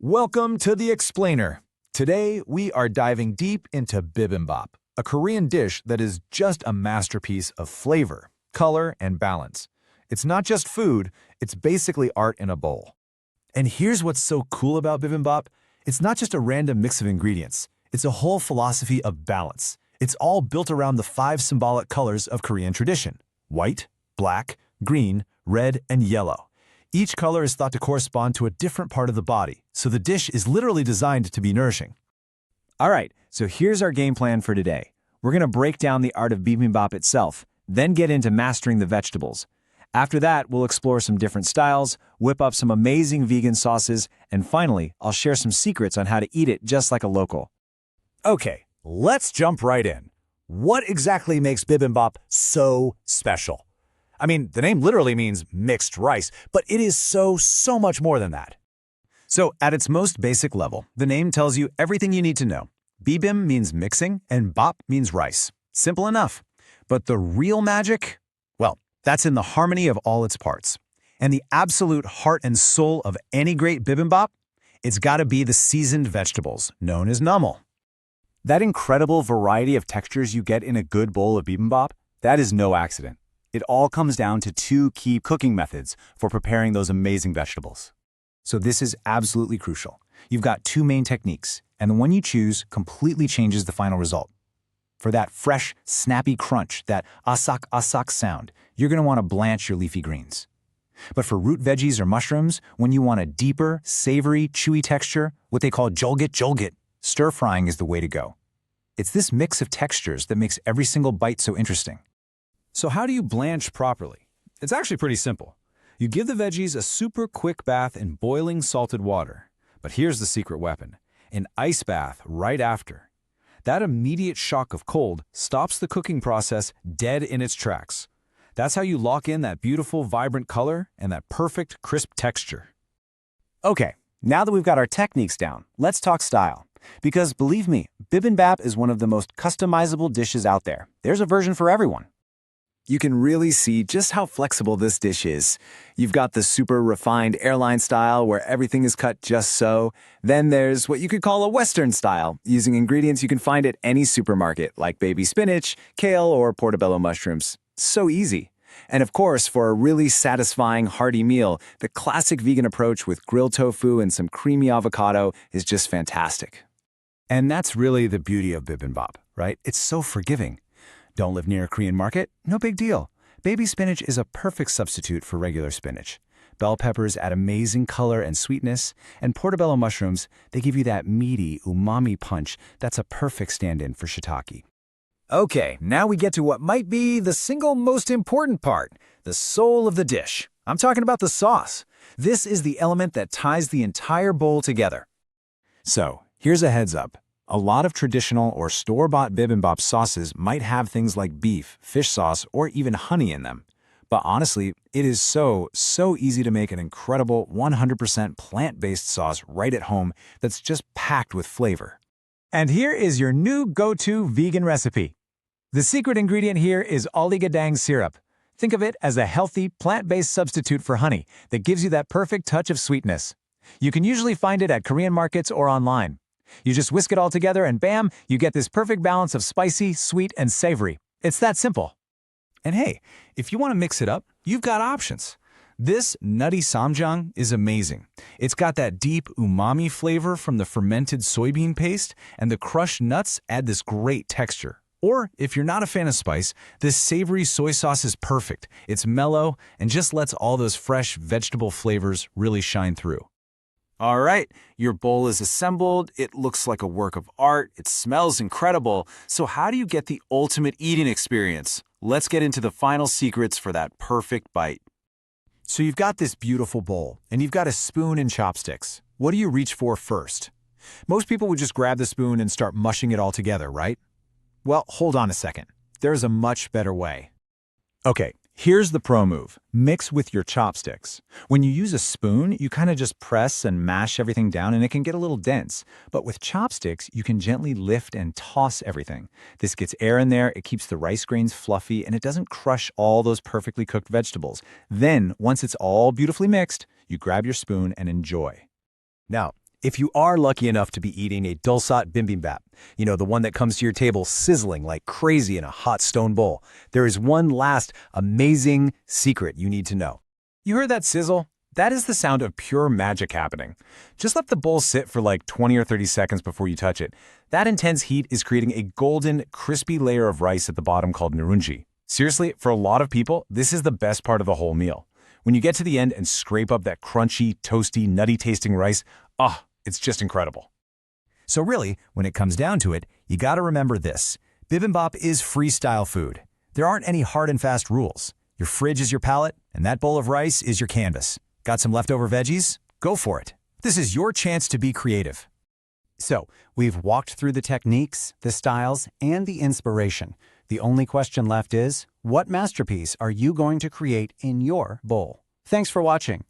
Welcome to The Explainer. Today, we are diving deep into bibimbap, a Korean dish that is just a masterpiece of flavor, color, and balance. It's not just food, it's basically art in a bowl. And here's what's so cool about bibimbap. It's not just a random mix of ingredients. It's a whole philosophy of balance. It's all built around the 5 symbolic colors of Korean tradition: white, black, green, red, and yellow. Each color is thought to correspond to a different part of the body, so the dish is literally designed to be nourishing. All right, so here's our game plan for today. We're going to break down the art of bibimbap itself, then get into mastering the vegetables. After that, we'll explore some different styles, whip up some amazing vegan sauces, and finally, I'll share some secrets on how to eat it just like a local. Okay, let's jump right in. What exactly makes bibimbap so special? I mean, the name literally means mixed rice, but it is so much more than that. So, at its most basic level, the name tells you everything you need to know. Bibim means mixing, and bap means rice. Simple enough. But the real magic? Well, that's in the harmony of all its parts. And the absolute heart and soul of any great bibimbap? It's gotta be the seasoned vegetables, known as namal. That incredible variety of textures you get in a good bowl of bibimbap, that is no accident. It all comes down to 2 key cooking methods for preparing those amazing vegetables. So this is absolutely crucial. You've got 2 main techniques, and the one you choose completely changes the final result. For that fresh, snappy crunch, that asak sound, you're going to want to blanch your leafy greens. But for root veggies or mushrooms, when you want a deeper, savory, chewy texture, what they call jolgit, stir-frying is the way to go. It's this mix of textures that makes every single bite so interesting. So how do you blanch properly? It's actually pretty simple. You give the veggies a super quick bath in boiling salted water. But here's the secret weapon: an ice bath right after. That immediate shock of cold stops the cooking process dead in its tracks. That's how you lock in that beautiful, vibrant color and that perfect, crisp texture. Okay, now that we've got our techniques down, let's talk style. Because believe me, bibimbap is one of the most customizable dishes out there. There's a version for everyone. You can really see just how flexible this dish is. You've got the super refined airline style where everything is cut just so. Then there's what you could call a Western style, using ingredients you can find at any supermarket, like baby spinach, kale, or portobello mushrooms. So easy. And of course, for a really satisfying, hearty meal, the classic vegan approach with grilled tofu and some creamy avocado is just fantastic. And that's really the beauty of bibimbap, right? It's so forgiving. Don't live near a Korean market? No big deal. Baby spinach is a perfect substitute for regular spinach. Bell peppers add amazing color and sweetness, and portobello mushrooms, they give you that meaty, umami punch that's a perfect stand-in for shiitake. Okay, now we get to what might be the single most important part, the soul of the dish. I'm talking about the sauce. This is the element that ties the entire bowl together. So, here's a heads up. A lot of traditional or store-bought bibimbap sauces might have things like beef, fish sauce, or even honey in them. But honestly, it is so easy to make an incredible 100% plant-based sauce right at home that's just packed with flavor. And here is your new go-to vegan recipe. The secret ingredient here is oligadang syrup. Think of it as a healthy, plant-based substitute for honey that gives you that perfect touch of sweetness. You can usually find it at Korean markets or online. You just whisk it all together and bam, you get this perfect balance of spicy, sweet, and savory. It's that simple. And hey, if you want to mix it up, you've got options. This nutty samjang is amazing. It's got that deep umami flavor from the fermented soybean paste, and the crushed nuts add this great texture. Or, if you're not a fan of spice, this savory soy sauce is perfect. It's mellow and just lets all those fresh vegetable flavors really shine through. All right, your bowl is assembled, it looks like a work of art, it smells incredible. So how do you get the ultimate eating experience? Let's get into the final secrets for that perfect bite. So you've got this beautiful bowl, and you've got a spoon and chopsticks. What do you reach for first? Most people would just grab the spoon and start mushing it all together, right? Well, hold on a second. There's a much better way. Okay. Here's the pro move. Mix with your chopsticks. When you use a spoon, you kind of just press and mash everything down and it can get a little dense. But with chopsticks, you can gently lift and toss everything. This gets air in there, it keeps the rice grains fluffy, and it doesn't crush all those perfectly cooked vegetables. Then, once it's all beautifully mixed, you grab your spoon and enjoy. Now, If you are lucky enough to be eating a dulsat bibimbap, the one that comes to your table sizzling like crazy in a hot stone bowl, there is one last amazing secret you need to know. You heard that sizzle? That is the sound of pure magic happening. Just let the bowl sit for like 20 or 30 seconds before you touch it. That intense heat is creating a golden, crispy layer of rice at the bottom called nurunji. Seriously, for a lot of people, this is the best part of the whole meal. When you get to the end and scrape up that crunchy, toasty, nutty-tasting rice, it's just incredible. So really, when it comes down to it, you gotta remember this. Bibimbap is freestyle food. There aren't any hard and fast rules. Your fridge is your palate, and that bowl of rice is your canvas. Got some leftover veggies? Go for it. This is your chance to be creative. So, we've walked through the techniques, the styles, and the inspiration. The only question left is, what masterpiece are you going to create in your bowl? Thanks for watching.